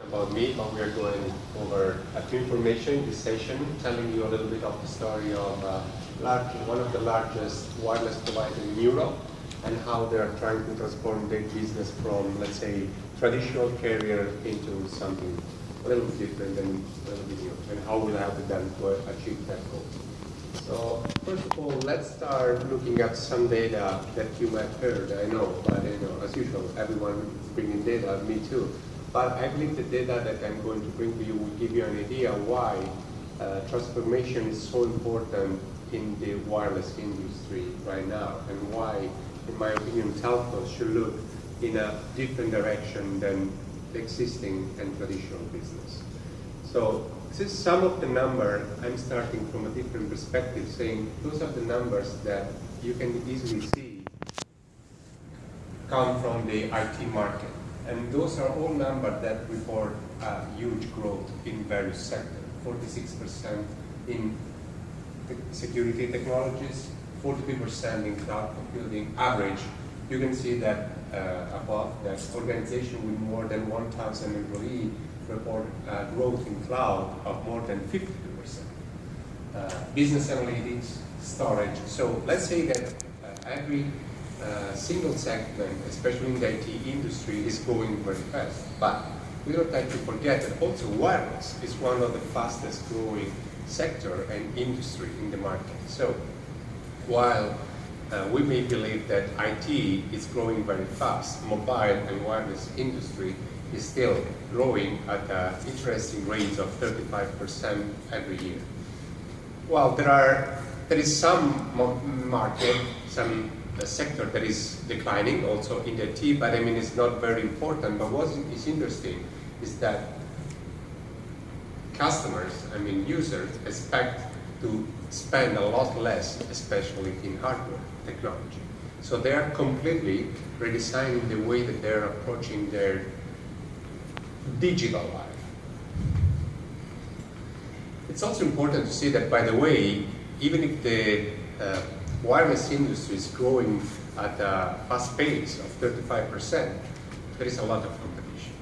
about me, but we are going over a few information in this session, telling you a little bit of the story of one of the largest wireless providers in Europe and how they are trying to transform their business from, let's say, traditional carrier into something a little bit different and a little bit new, and how will help them to achieve that goal. So first of all, let's start looking at some data that you might have heard, I know, but as usual, everyone is bringing data, me too. But I believe the data that I'm going to bring to you will give you an idea why transformation is so important in the wireless industry right now, and why, in my opinion, telcos should look in a different direction than the existing and traditional business. So this is some of the numbers. I'm starting from a different perspective, saying those are the numbers that you can easily see come from the IT market. And those are all numbers that report huge growth in various sectors. 46% in security technologies, 43% in cloud computing. Average, you can see that above that organization with more than 1,000 employees report growth in cloud of more than 52%. Business analytics, storage. So let's say that every single segment, especially in the IT industry, is growing very fast. But we don't have to forget that also wireless is one of the fastest growing sector and industry in the market. So while we may believe that IT is growing very fast, mobile and wireless industry is still growing at interesting rates of 35% every year. Well, there is some market, some sector that is declining also in the IT, but I mean it's not very important. But what is interesting is that customers, I mean users, expect to spend a lot less, especially in hardware technology. So they are completely redesigning the way that they're approaching their digital life. It's also important to see that, by the way, even if the wireless industry is growing at a fast pace of 35%, there is a lot of competition.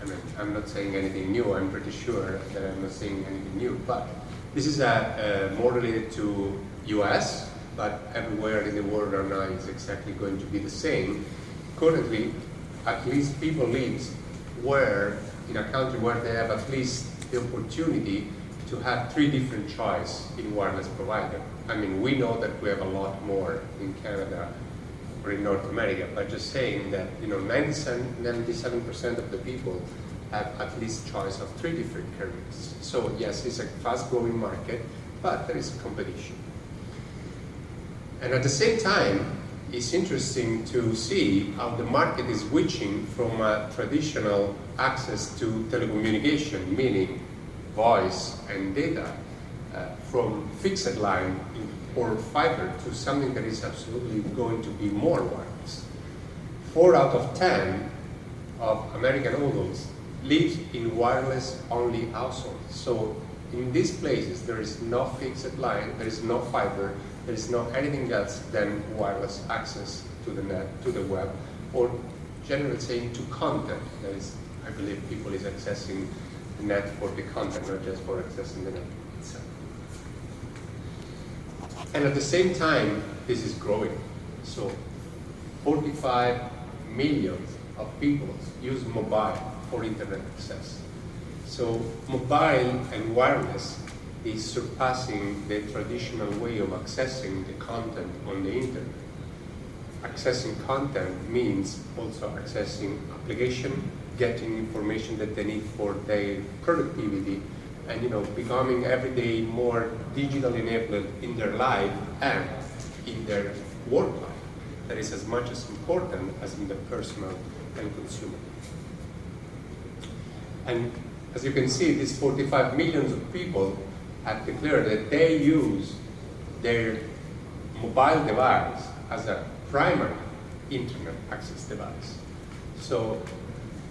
I mean, I'm not saying anything new. I'm pretty sure that I'm not saying anything new, but this is more related to US, but everywhere in the world right now it's exactly going to be the same. Currently, at least people live in a country where they have at least the opportunity to have 3 different choices in wireless provider. I mean, we know that we have a lot more in Canada or in North America, but just saying that 97% of the people have at least choice of 3 different carriers. So yes, it's a fast-growing market, but there is competition. And at the same time, it's interesting to see how the market is switching from a traditional access to telecommunication, meaning voice and data, from fixed line or fiber to something that is absolutely going to be more wireless. 4 out of 10 of American adults live in wireless-only households. So in these places, there is no fixed line, there is no fiber, there is no anything else than wireless access to the net, to the web, or generally saying to content. That is, I believe people is accessing the net for the content, not just for accessing the net itself. And at the same time, this is growing. So 45 million of people use mobile for internet access. So mobile and wireless is surpassing the traditional way of accessing the content on the internet. Accessing content means also accessing application, getting information that they need for their productivity, and becoming every day more digitally enabled in their life and in their work life. That is as much as important as in the personal and consumer. And as you can see, these 45 million of people have declared that they use their mobile device as a primary internet access device. So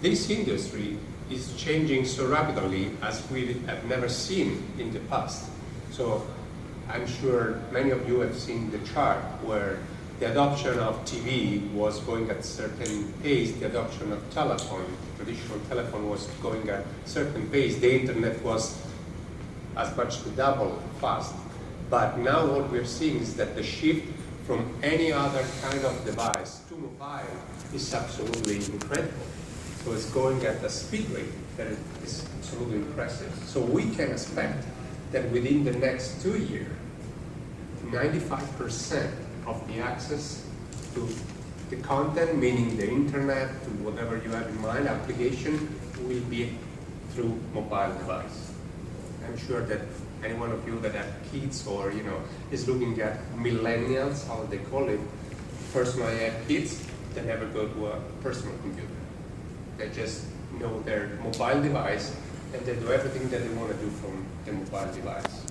this industry is changing so rapidly as we have never seen in the past. So I'm sure many of you have seen the chart where the adoption of TV was going at a certain pace, the adoption of telephone, traditional telephone was going at a certain pace, the internet was as much to double fast. But now what we're seeing is that the shift from any other kind of device to mobile is absolutely incredible. So it's going at a speed rate that is absolutely impressive. So we can expect that within the next 2 years, 95% of the access to the content, meaning the internet, to whatever you have in mind, application, will be through mobile device. I'm sure that any one of you that have kids or is looking at millennials, how they call it, personally have kids, they never go to a personal computer. They just know their mobile device and they do everything that they want to do from the mobile device.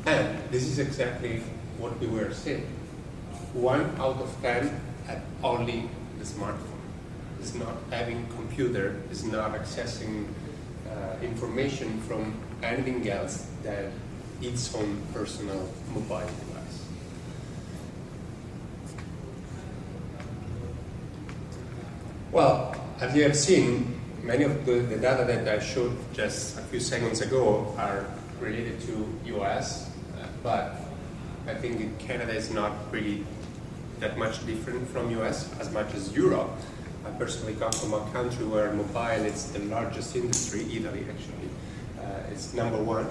And this is exactly what we were saying. 1 out of 10 had only the smartphone. Is not having computer, is not accessing information from anything else than its own personal mobile device. Well, as you have seen, many of the data that I showed just a few seconds ago are related to US, but I think Canada is not really that much different from US as much as Europe. I personally come from a country where mobile is the largest industry, Italy actually. It's #1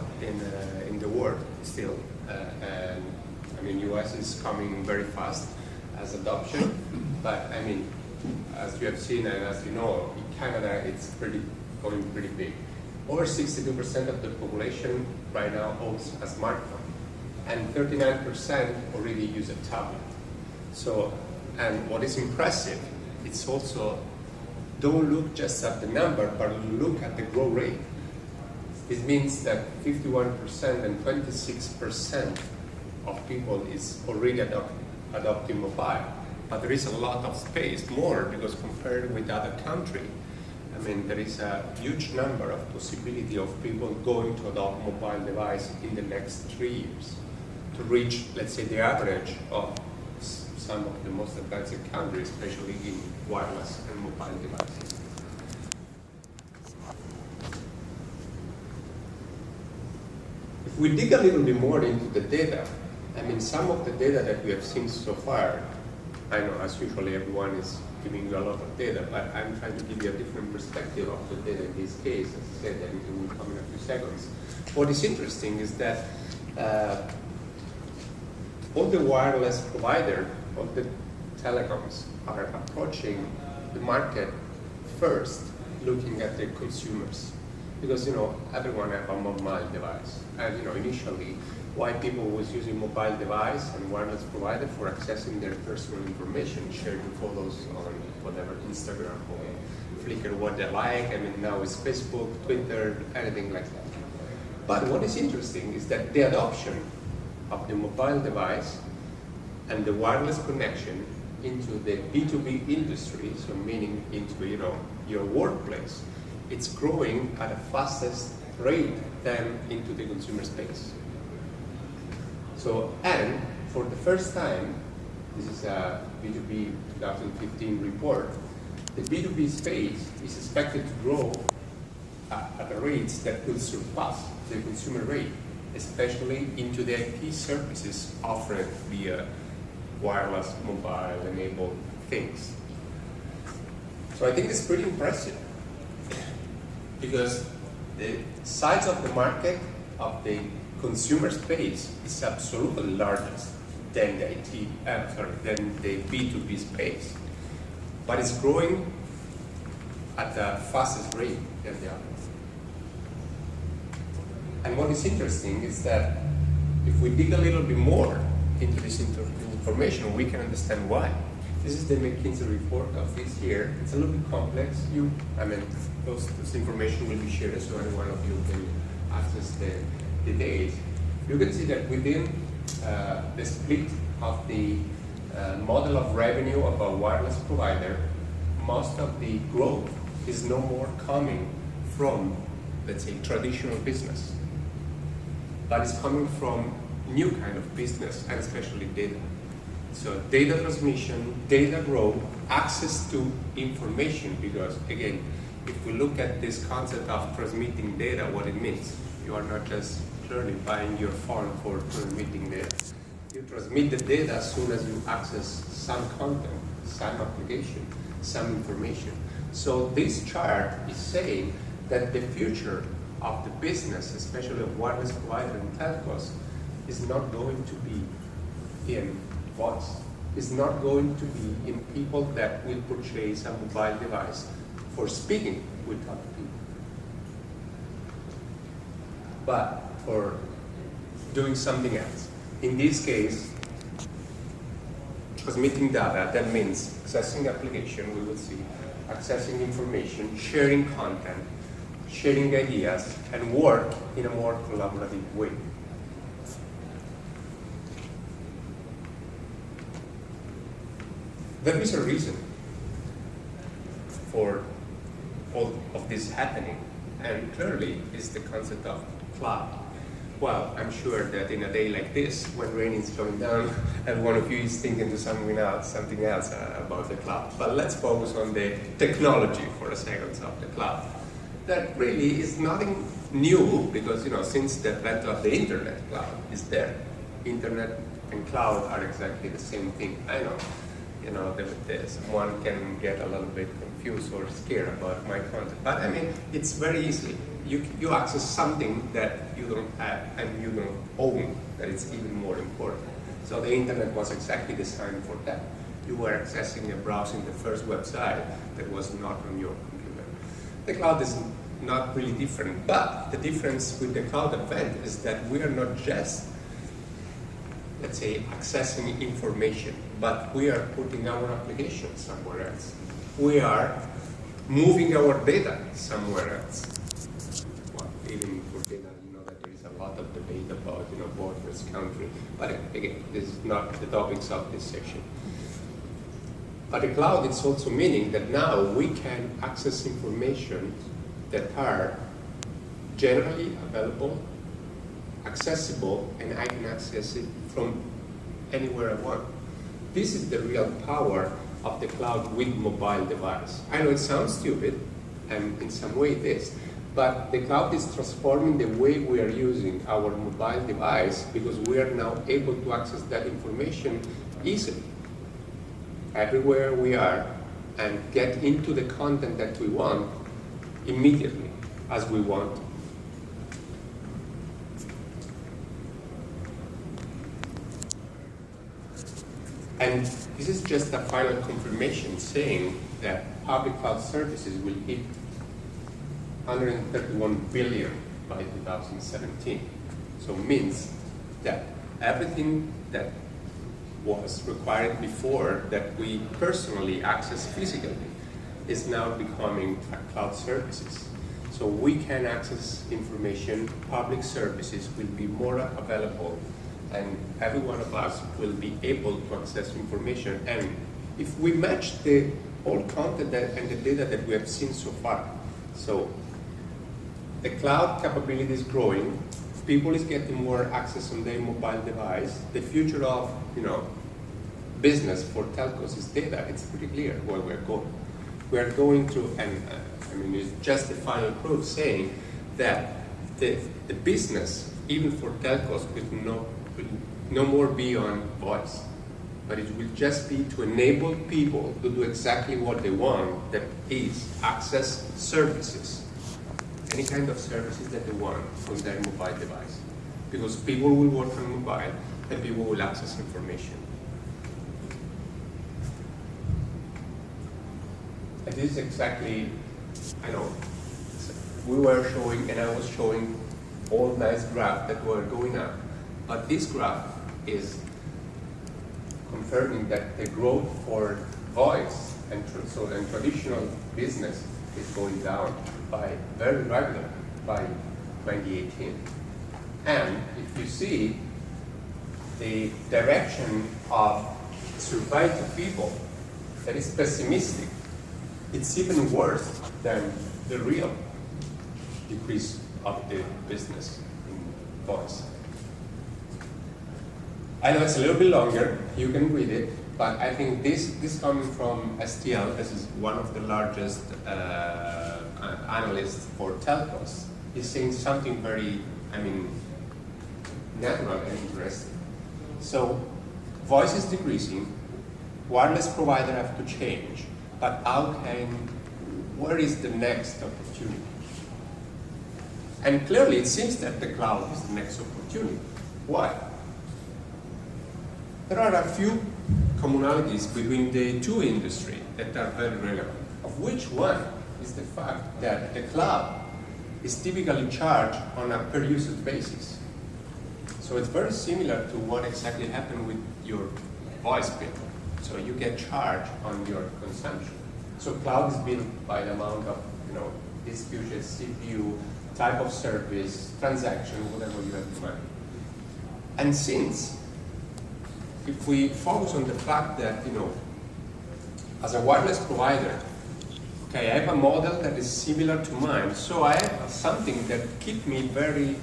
in the world still. And I mean, US is coming very fast as adoption, but I mean, as you have seen and as you know, in Canada it's going pretty big. Over 62% of the population right now owns a smartphone, and 39% already use a tablet. So, and what is impressive, it's also, don't look just at the number, but look at the growth rate. This means that 51% and 26% of people is already adopting mobile. But there is a lot of space, more, because compared with other countries, I mean, there is a huge number of possibility of people going to adopt mobile device in the next 3 years to reach, let's say, the average of some of the most advanced countries, especially in wireless and mobile devices. If we dig a little bit more into the data, I mean, some of the data that we have seen so far, I know as usually everyone is giving you a lot of data, but I'm trying to give you a different perspective of the data in this case. As I said, that it will come in a few seconds. What is interesting is that all the wireless providers, all the telecoms are approaching the market first, looking at the consumers. Because, everyone have a mobile device. And, initially, why people was using mobile device and wireless provider for accessing their personal information, sharing photos on whatever, Instagram or Flickr, what they like. I mean, now it's Facebook, Twitter, anything like that. But what is interesting is that the adoption of the mobile device and the wireless connection into the B2B industry, so meaning into your workplace, it's growing at a fastest rate than into the consumer space. So, and for the first time, this is a B2B 2015 report, the B2B space is expected to grow at a rate that will surpass the consumer rate, especially into the IT services offered via wireless, mobile-enabled things. So I think it's pretty impressive because the size of the market of the consumer space is absolutely largest than the than the B2B space, but it's growing at the fastest rate than the others. And what is interesting is that if we dig a little bit more into this information, we can understand why. This is the McKinsey report of this year. It's a little bit complex. This information will be shared so any one of you can access the details. You can see that within the split of the model of revenue of a wireless provider, most of the growth is no more coming from, let's say, traditional business, but it's coming from new kind of business, and especially data. So data transmission, data growth, access to information, because again, if we look at this concept of transmitting data, what it means, you are not just clearly buying your phone for transmitting data. You transmit the data as soon as you access some content, some application, some information. So this chart is saying that the future of the business, especially of wireless provider and telcos, is not going to be in voice. It's not going to be in people that will purchase a mobile device for speaking with other people, but for doing something else. In this case, transmitting data, that means accessing application, we will see, accessing information, sharing content, sharing ideas, and work in a more collaborative way. There is a reason for all of this happening, and clearly is the concept of cloud. Well, I'm sure that in a day like this, when rain is coming down, every one of you is thinking to something else about the cloud. But let's focus on the technology for a second of the cloud. That really is nothing new, because since the advent of the internet, cloud is there. Internet and cloud are exactly the same thing. I know. One can get a little bit confused or scared about my content. But I mean, it's very easy. You access something that you don't have and you don't own, that is even more important. So the internet was exactly designed for that. You were accessing and browsing the first website that was not on your computer. The cloud is not really different, but the difference with the cloud advent is that we are not just, let's say, accessing information, but we are putting our application somewhere else. We are moving our data somewhere else. Well, even for data, that there is a lot of debate about, borders, country. But again, this is not the topics of this section. But the cloud is also meaning that now we can access information that are generally available, accessible, and I can access it from anywhere I want. This is the real power of the cloud with mobile device. I know it sounds stupid, and in some way it is, but the cloud is transforming the way we are using our mobile device, because we are now able to access that information easily, everywhere we are, and get into the content that we want immediately, as we want. And this is just a final confirmation saying that public cloud services will hit 131 billion by 2017. So it means that everything that was required before that we personally access physically is now becoming cloud services. So we can access information, public services will be more available, and every one of us will be able to access information. And if we match the all content and the data that we have seen so far, so the cloud capability is growing, people is getting more access on their mobile device, the future of business for telcos is data. It's pretty clear where we're going. We are going to, and it's just the final proof saying that the business, even for telcos, will no more be on voice, but it will just be to enable people to do exactly what they want, that is access services, any kind of services that they want on their mobile device, because people will work on mobile and people will access information. And this is exactly, we were showing, and I was showing all nice graphs that were going up. But this graph is confirming that the growth for voice and traditional business is going down by very rapidly by 2018. And if you see the direction of survey to people, that is pessimistic. It's even worse than the real decrease of the business in voice. I know it's a little bit longer, you can read it, but I think this coming from STL, this is one of the largest analysts for telcos, is saying something very, natural and interesting. So, voice is decreasing, wireless provider have to change, but where is the next opportunity? And clearly it seems that the cloud is the next opportunity. Why? There are a few commonalities between the two industries that are very relevant, of which one is the fact that the cloud is typically charged on a per usage basis. So it's very similar to what exactly happened with your voice bill. So you get charged on your consumption. So cloud is built by the amount of distribution, CPU, type of service, transaction, whatever you have in mind. And since if we focus on the fact that, as a wireless provider, okay, I have a model that is similar to mine, so I have something that keeps me very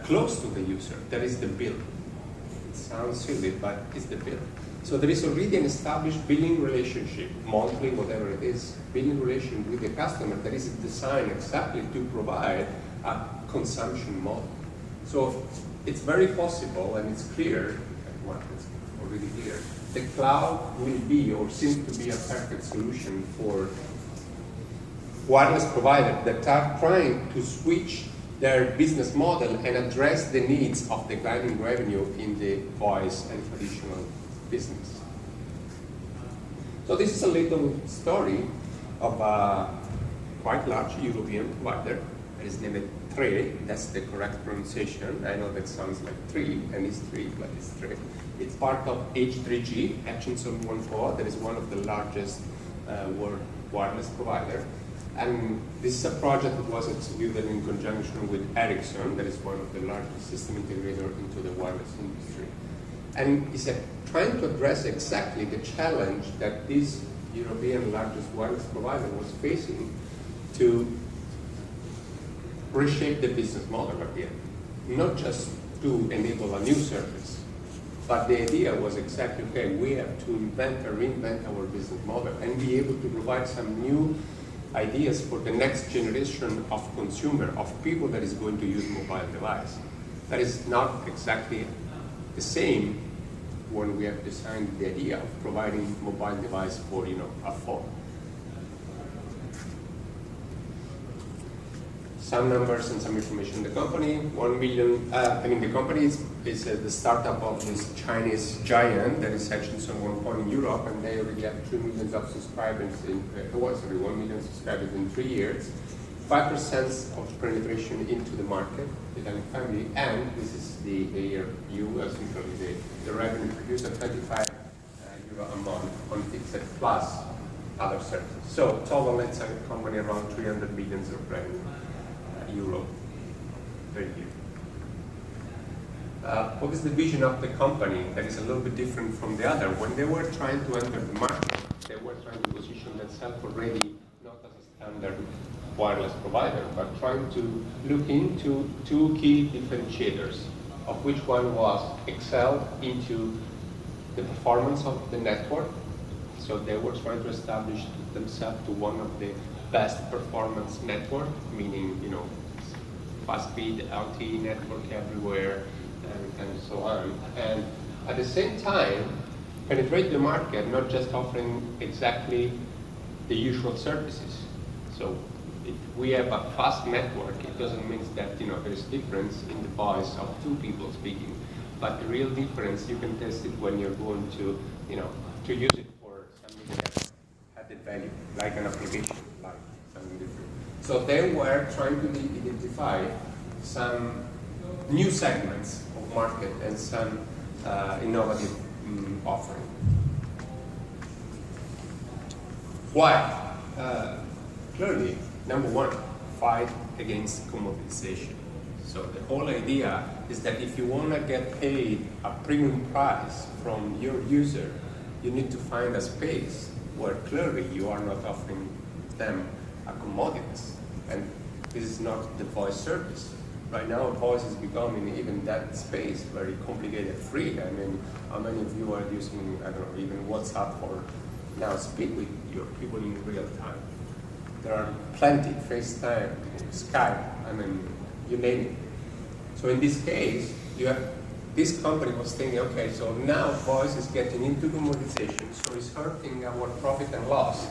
close to the user, that is the bill. It sounds silly, but it's the bill. So there is already an established billing relationship, monthly, whatever it is, billing relationship with the customer that is designed exactly to provide a consumption model. So it's very possible, and it's clear, it's already clear, the cloud will be or seems to be a perfect solution for wireless providers that are trying to switch their business model and address the needs of declining revenue in the voice and traditional business. So this is a little story of a quite large European provider that is named Tre. That's the correct pronunciation. I know that sounds like three, and it's three, but it's Tre. It's part of H3G, Hutchinson 1.4, that is one of the largest world wireless provider. And this is a project that was executed in conjunction with Ericsson, that is one of the largest system integrators into the wireless industry. And it's trying to address exactly the challenge that this European largest wireless provider was facing to reshape the business model again. Not just to enable a new service, but the idea was exactly, okay, we have to invent or reinvent our business model and be able to provide some new ideas for the next generation of consumer, of people that is going to use mobile device. That is not exactly the same when we have designed the idea of providing mobile device for a phone. Some numbers and some information. The company, 1 million, the company is the startup of this Chinese giant that is Hutchinson 1.0 in Europe, and they already have 2 million of subscribers 1 million subscribers in 3 years, 5% of penetration into the market, Italian family, and this is the US, the revenue produced at 25 euro a month on fixed plus other services. So total it's a company around 300 million of revenue. Euro per year. What is the vision of the company that is a little bit different from the other? When they were trying to enter the market, they were trying to position themselves already not as a standard wireless provider, but trying to look into two key differentiators, of which one was excel into the performance of the network. So they were trying to establish themselves to one of the best performance network, meaning fast speed LTE network everywhere and so on. And at the same time, penetrate the market, not just offering exactly the usual services. So if we have a fast network, it doesn't mean that there is difference in the voice of two people speaking, but the real difference you can test it when you're going to to use it for something that added value, like an application, like something different. So they were trying to identify some new segments of market and some innovative offering. Why? Clearly, number one, fight against commoditization. So the whole idea is that if you want to get paid a premium price from your user, you need to find a space where clearly you are not offering them a commodity. And this is not the voice service. Right now, voice is becoming even that space very complicated, free. I mean, how many of you are using, I don't know, even WhatsApp for now speak with your people in real time? There are plenty, FaceTime, Skype, I mean, you name it. So in this case, this company was thinking, okay, so now voice is getting into commoditization, so it's hurting our profit and loss,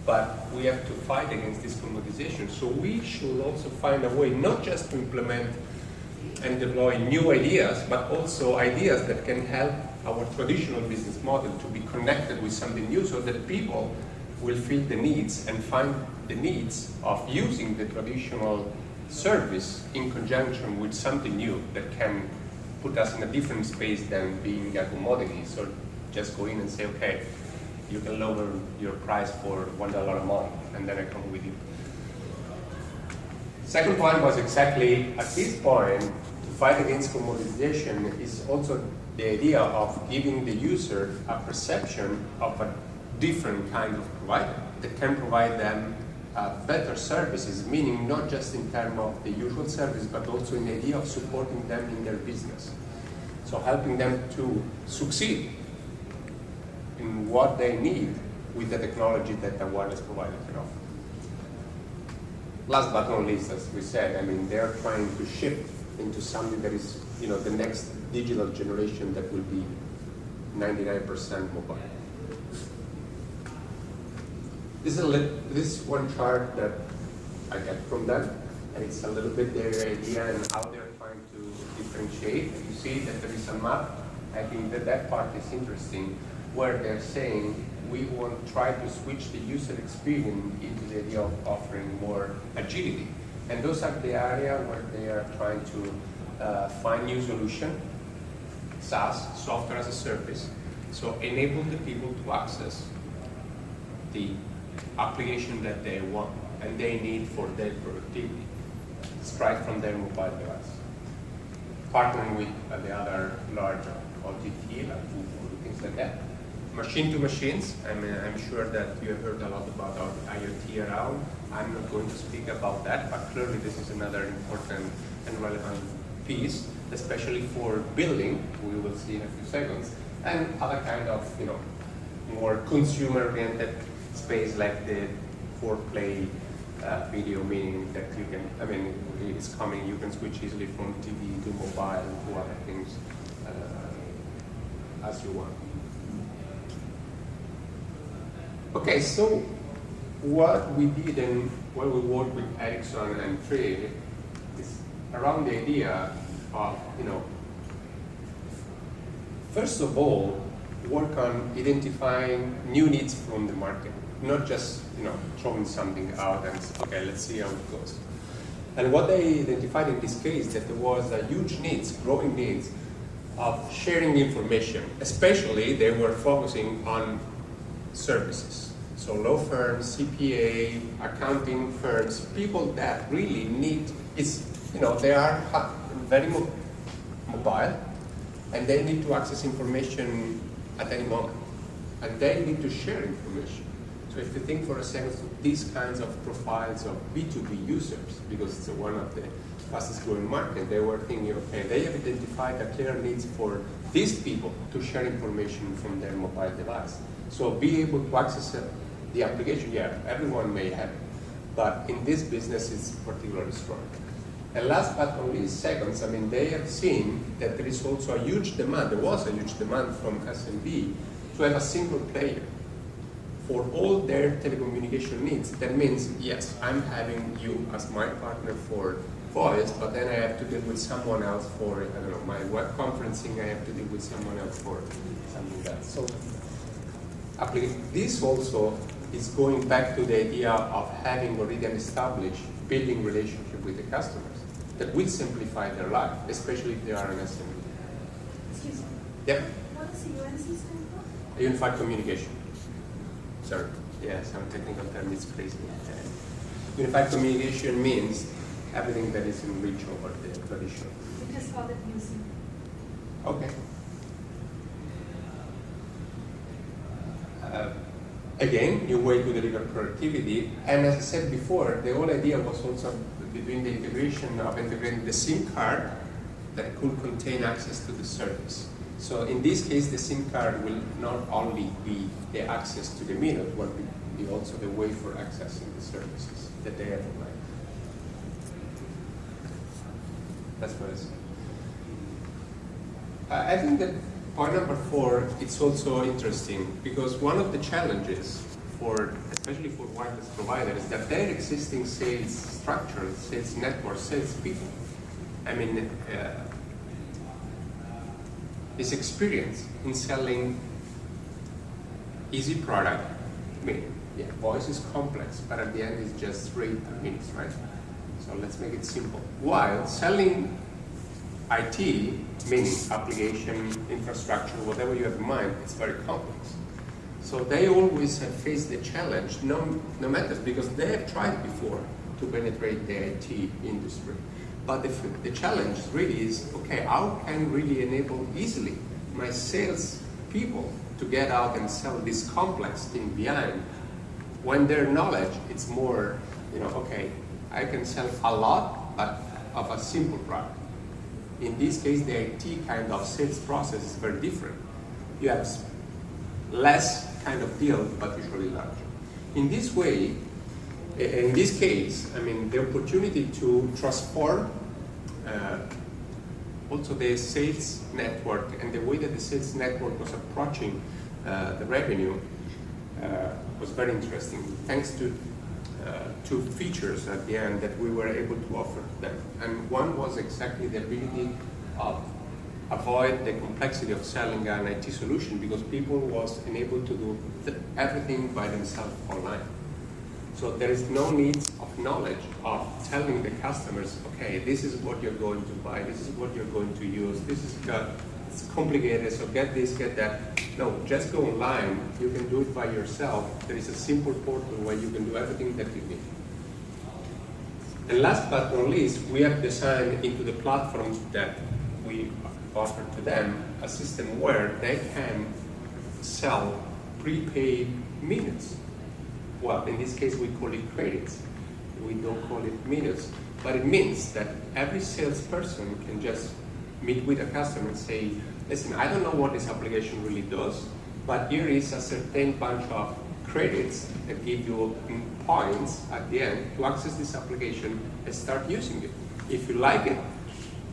but we have to fight against this commoditization. So we should also find a way not just to implement and deploy new ideas, but also ideas that can help our traditional business model to be connected with something new, so that people will feel the needs and find the needs of using the traditional service in conjunction with something new that can put us in a different space than being a commodity. So just go in and say, okay, you can lower your price for $1 a month, and then I come with you. Second point was exactly at this point, to fight against commoditization is also the idea of giving the user a perception of a different kind of provider that can provide them better services, meaning not just in terms of the usual service, but also in the idea of supporting them in their business. So helping them to succeed in what they need with the technology that a wireless provider can offer. Last but not least, as we said, I mean, they're trying to shift into something that is, the next digital generation that will be 99% mobile. This is one chart that I get from them, and it's a little bit their idea and how they're trying to differentiate. You see that there is a map. I think that part is interesting, where they're saying we want to try to switch the user experience into the idea of offering more agility. And those are the area where they are trying to find new solution, SaaS, software as a service, so enable the people to access the application that they want and they need for their productivity, straight from their mobile device. Partnering with the other large OTT, like Google, things like that. Machine to machines, I'm sure that you have heard a lot about our IoT around. I'm not going to speak about that, but clearly this is another important and relevant piece, especially for building, we will see in a few seconds, and other kind of, more consumer-oriented space like the 4Play video, meaning that you can, it's coming, you can switch easily from TV to mobile to other things as you want. Okay, so what we did and when we worked with Ericsson and Tree is around the idea of, first of all, work on identifying new needs from the market, not just throwing something out and okay, let's see how it goes. And what they identified in this case that there was a huge needs, growing needs of sharing information. Especially they were focusing on services. So law firms, CPA, accounting firms, people that really need they are very mobile and they need to access information at any moment. And they need to share information. So if you think for a second, these kinds of profiles of B2B users, because it's one of the fastest growing market, they were thinking, okay, they have identified a clear needs for these people to share information from their mobile device. So be able to access the application, yeah, everyone may have it, but in this business it's particularly strong. And last but not least, seconds, they have seen that there is also a huge demand, there was a huge demand from SMB to have a single player for all their telecommunication needs. That means, yes, I'm having you as my partner for voice, but then I have to deal with someone else for, my web conferencing, I have to deal with someone else for something else. So this also is going back to the idea of having already an established building relationship with the customers that will simplify their life, especially if they are an SME. Excuse me. Yep. What does the UNC stand for? Unified communication. Sorry. Yeah, some technical term is crazy. Unified communication means everything that is in reach over the traditional. We just call it UC. Okay. again, new way to deliver productivity. And as I said before, the whole idea was also between the integration of integrating the SIM card that could contain access to the service. So in this case, the SIM card will not only be the access to the minute, but be also the way for accessing the services that they have online. That's what I say. I think that point number 4, it's also interesting because one of the challenges especially for wireless providers, is that their existing sales structure, sales network, sales people, I mean, this experience in selling easy product, I mean, yeah, voice is complex, but at the end it's just rate per minute, right? So let's make it simple. While selling IT, meaning application, infrastructure, whatever you have in mind, it's very complex. So they always have faced the challenge, no matter, because they have tried before to penetrate the IT industry. But the challenge really is, okay, how can really enable easily my sales people to get out and sell this complex thing behind when their knowledge, it's more, okay, I can sell a lot, but of a simple product. In this case, the IT kind of sales process is very different. You have less kind of deal, but usually larger. In this way, in this case, I mean, the opportunity to transform also the sales network and the way that the sales network was approaching the revenue was very interesting, thanks to two features at the end that we were able to offer to them. And one was exactly the ability of avoid the complexity of selling an IT solution because people was enabled to do everything by themselves online. So there is no need of knowledge of telling the customers, okay, this is what you're going to buy, this is what you're going to use, this is it's complicated, so get this, get that. No, just go online, you can do it by yourself. There is a simple portal where you can do everything that you need. And last but not least, we have designed into the platforms that we offer to them a system where they can sell prepaid minutes. Well, in this case, we call it credits. We don't call it minutes. But it means that every salesperson can just meet with a customer and say, listen, I don't know what this application really does, but here is a certain bunch of credits that give you points at the end to access this application and start using it. If you like it,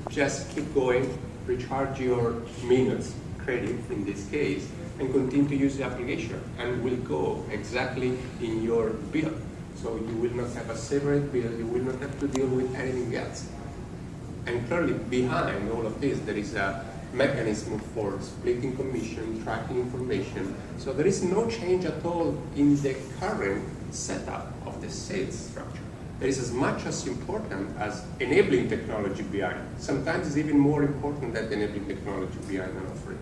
just keep going, recharge your minutes, credit in this case, and continue to use the application, and will go exactly in your bill. So you will not have a separate bill, you will not have to deal with anything else. And clearly behind all of this, there is a mechanism for splitting commission, tracking information. So there is no change at all in the current setup of the sales structure. There is as much as important as enabling technology behind. Sometimes it's even more important than enabling technology behind an offering.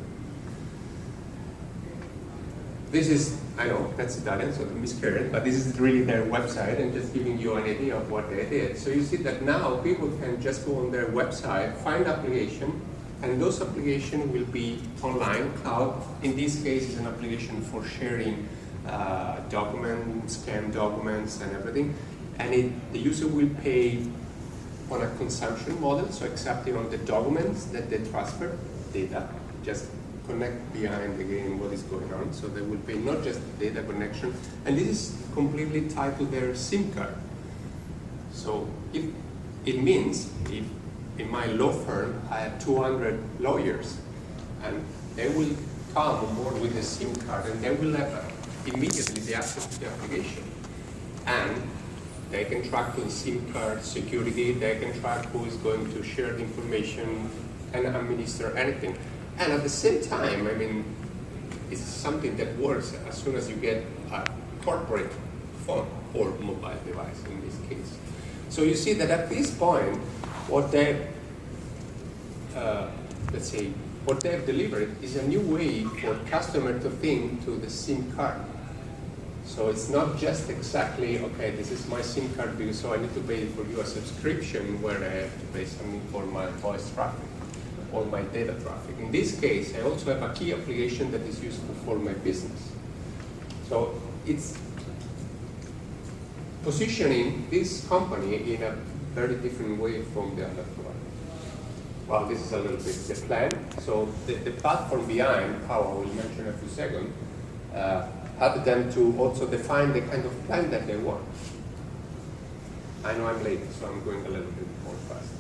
This is, I know, that's Italian, so don't be scared, but this is really their website and just giving you an idea of what they did. So you see that now people can just go on their website, find application, and those applications will be online, cloud. In this case, it's an application for sharing documents, scanned documents, and everything. And the user will pay on a consumption model, so accepting on the documents that they transfer, data, just connect behind again what is going on. So they will pay not just the data connection, and this is completely tied to their SIM card. So if it means if in my law firm I have 200 lawyers, and they will come on board with the SIM card, and they will have immediately the access to the application, and they can track the SIM card security, they can track who is going to share the information and administer anything. And at the same time, I mean, it's something that works as soon as you get a corporate phone or mobile device in this case. So you see that at this point, what they've, let's say, what they've delivered is a new way for customer to think to the SIM card. So it's not just exactly, okay, this is my SIM card, because so I need to pay for you a subscription where I have to pay something for my voice traffic or my data traffic. In this case, I also have a key application that is useful for my business. So it's positioning this company in a very different way from the other providers. Well, this is a little bit the plan. So the platform behind, how I will mention in a few seconds, helped them to also define the kind of plan that they want. I know I'm late, so I'm going a little bit more fast.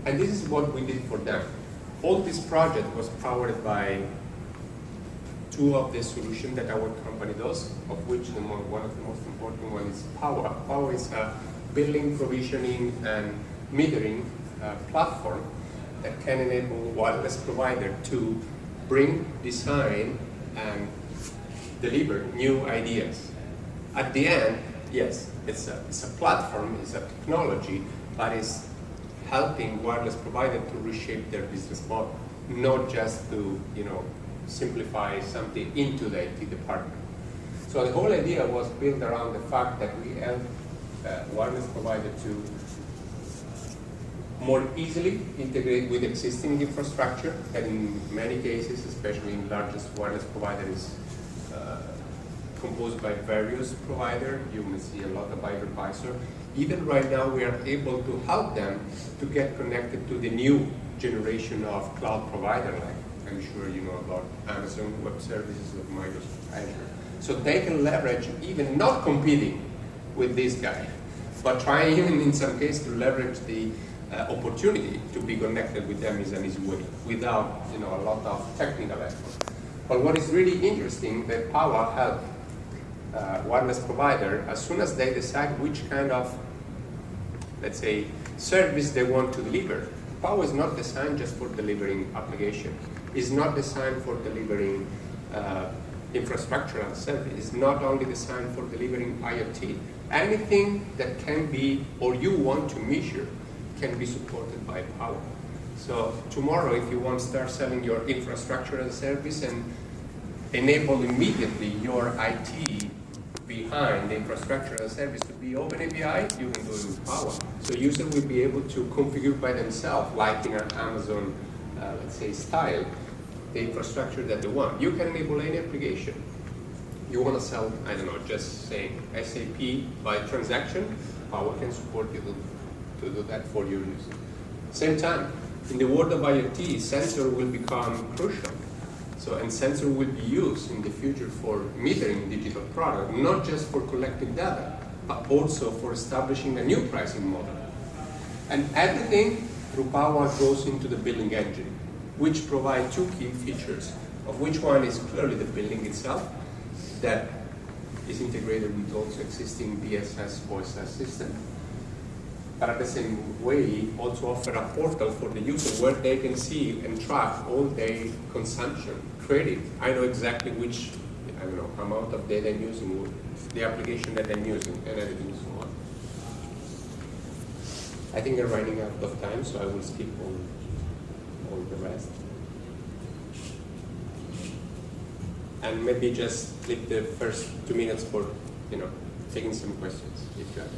And this is what we did for them. All this project was powered by two of the solutions that our company does, of which one of the most important one is Power. Power is a billing, provisioning, and metering platform that can enable wireless provider to bring, design, and deliver new ideas. At the end, yes, it's a platform, it's a technology, but it's helping wireless provider to reshape their business model, not just to simplify something into the IT department. So the whole idea was built around the fact that we help wireless provider to more easily integrate with existing infrastructure, and in many cases, especially in largest wireless providers, composed by various providers. You may see a lot of hypervisor. Even right now, we are able to help them to get connected to the new generation of cloud provider, like I'm sure you know about Amazon Web Services with Microsoft Azure. So they can leverage, even not competing with this guy, but trying even in some cases to leverage the opportunity to be connected with them is an easy way, without a lot of technical effort. But what is really interesting, that Power help wireless provider, as soon as they decide which kind of, let's say, service they want to deliver. Power is not designed just for delivering application. It's not designed for delivering infrastructure as a service. It's not only designed for delivering IoT. Anything that can be, or you want to measure, can be supported by Power. So tomorrow, if you want to start selling your infrastructure as a service and enable immediately your IT behind the infrastructure as a service to be open API, you can do it with Power. So users will be able to configure by themselves, like in an Amazon, let's say, style, the infrastructure that they want. You can enable any application. You want to sell, I don't know, just say SAP by transaction, Power can support you to do that for your use. Same time, in the world of IoT, sensor will become crucial. So, and sensor will be used in the future for metering digital product, not just for collecting data, but also for establishing a new pricing model. And everything through Power goes into the billing engine, which provide two key features, of which one is clearly the billing itself, that is integrated with also existing BSS voice assistant. But at the same way, also offer a portal for the user where they can see and track all their consumption, credit. I know exactly which, I don't know, amount of data I'm using, the application that I'm using, and everything so on. I think I'm running out of time, so I will skip all the rest. And maybe just leave the first 2 minutes for, taking some questions, if you have.